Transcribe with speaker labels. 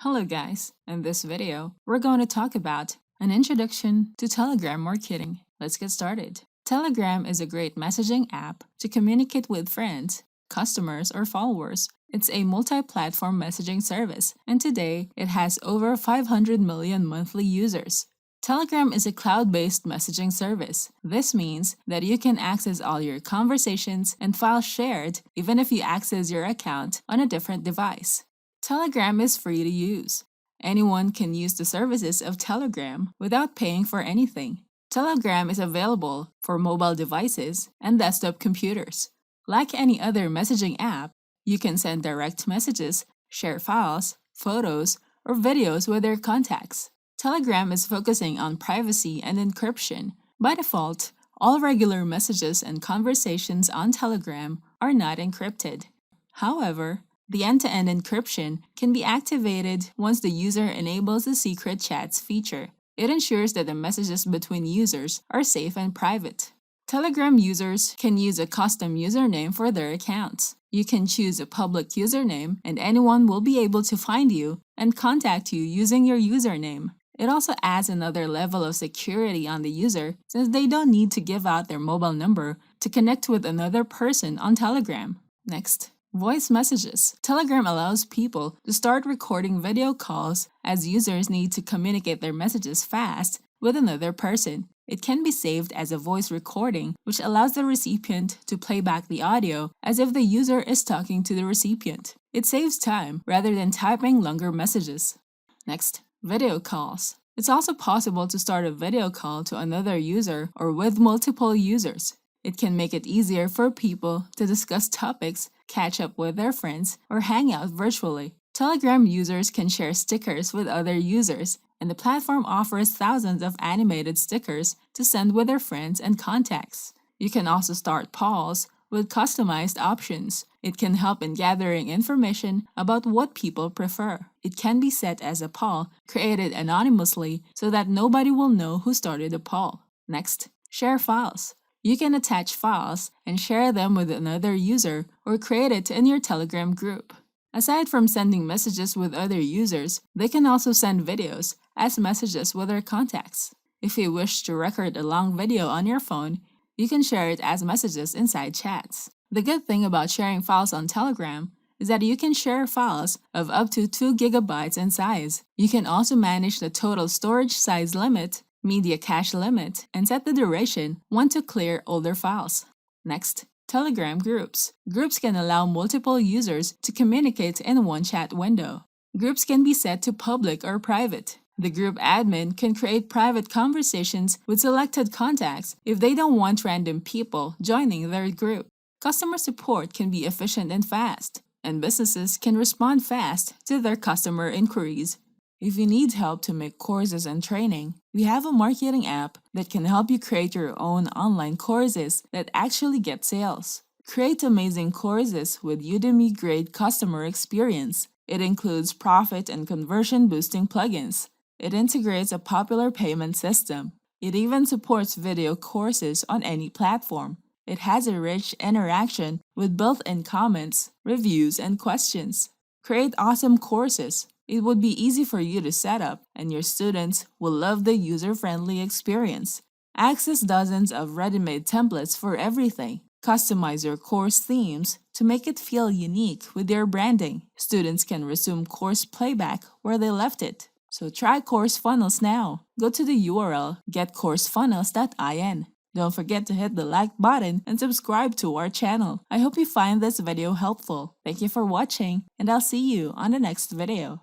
Speaker 1: Hello guys, in this video, we're going to talk about an introduction to Telegram marketing. Let's get started. Telegram is a great messaging app to communicate with friends, customers, or followers. It's a multi-platform messaging service, and today it has over 500 million monthly users. Telegram is a cloud-based messaging service. This means that you can access all your conversations and files shared even if you access your account on a different device. Telegram is free to use. Anyone can use the services of Telegram without paying for anything. Telegram is available for mobile devices and desktop computers. Like any other messaging app, you can send direct messages, share files, photos, or videos with your contacts. Telegram is focusing on privacy and encryption. By default, all regular messages and conversations on Telegram are not encrypted. However, the end-to-end encryption can be activated once the user enables the secret chats feature. It ensures that the messages between users are safe and private. Telegram users can use a custom username for their accounts. You can choose a public username, and anyone will be able to find you and contact you using your username. It also adds another level of security on the user since they don't need to give out their mobile number to connect with another person on Telegram. Next, voice messages. Telegram allows people to start recording video calls as users need to communicate their messages fast with another person. It can be saved as a voice recording, which allows the recipient to play back the audio as if the user is talking to the recipient. It saves time rather than typing longer messages. Next, video calls. It's also possible to start a video call to another user or with multiple users. It can make it easier for people to discuss topics, catch up with their friends, or hang out virtually. Telegram users can share stickers with other users, and the platform offers thousands of animated stickers to send with their friends and contacts. You can also start polls with customized options. It can help in gathering information about what people prefer. It can be set as a poll created anonymously so that nobody will know who started the poll. Next, share files. You can attach files and share them with another user or create it in your Telegram group. Aside from sending messages with other users, they can also send videos as messages with their contacts. If you wish to record a long video on your phone, you can share it as messages inside chats. The good thing about sharing files on Telegram is that you can share files of up to 2 GB in size. You can also manage the total storage size limit, media cache limit, and set the duration when to clear older files. Next, Telegram groups. Groups can allow multiple users to communicate in one chat window. Groups can be set to public or private. The group admin can create private conversations with selected contacts if they don't want random people joining their group. Customer support can be efficient and fast, and businesses can respond fast to their customer inquiries. If you need help to make courses and training, we have a marketing app that can help you create your own online courses that actually get sales. Create amazing courses with Udemy-grade customer experience. It includes profit and conversion boosting plugins. It integrates a popular payment system. It even supports video courses on any platform. It has a rich interaction with built-in comments, reviews, and questions. Create awesome courses. It would be easy for you to set up, and your students will love the user-friendly experience. Access dozens of ready-made templates for everything. Customize your course themes to make it feel unique with your branding. Students can resume course playback where they left it. So try Course Funnels now. Go to the URL getcoursefunnels.in. Don't forget to hit the like button and subscribe to our channel. I hope you find this video helpful. Thank you for watching, and I'll see you on the next video.